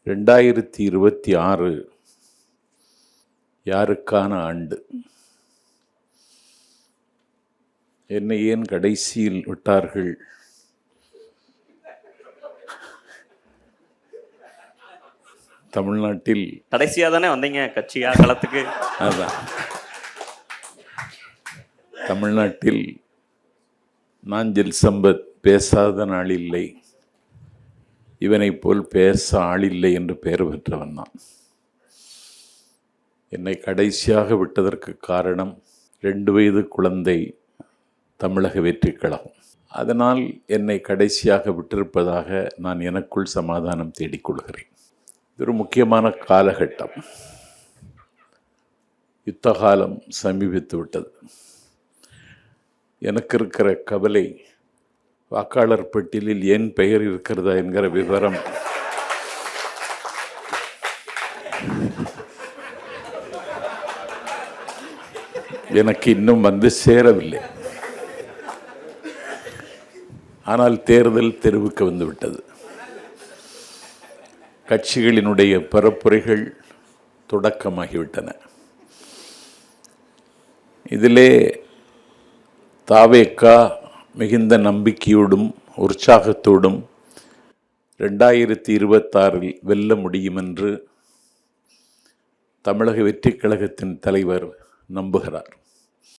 2026 யாருக்கான ஆண்டு? என்னை ஏன் கடைசியில் விட்டார்கள்? தமிழ்நாட்டில் கடைசியா தானே வந்தீங்க கட்சியா களத்துக்கு. அதான் தமிழ்நாட்டில் நாஞ்சில் சம்பத் பேசாத நாள் இல்லை, இவனை போல் பேச ஆளில்லை என்று பெயர் பெற்றவன் நான். என்னை கடைசியாக விட்டதற்கு காரணம் 2 வயது குழந்தை தமிழக வெற்றி கழகம். அதனால் என்னை கடைசியாக விட்டிருப்பதாக நான் எனக்குள் சமாதானம் தேடிக்கொள்கிறேன். இது ஒரு முக்கியமான காலகட்டம். யுத்த காலம் சமீபித்து விட்டது. எனக்கு இருக்கிற கவலை, வாக்காளர் பட்டியலில் என் பெயர் இருக்கிறதா என்கிற விவரம் எனக்கு இன்னும் வந்து சேரவில்லை. ஆனால் தேர்தல் தெருவுக்கு வந்துவிட்டது. கட்சிகளினுடைய பரப்புரைகள் தொடக்கமாகிவிட்டன. இதிலே தாவேகா மிகுந்த நம்பிக்கையோடும் உற்சாகத்தோடும் 2026 வெல்ல முடியும் என்று தமிழக வெற்றி கழகத்தின் தலைவர் நம்புகிறார்.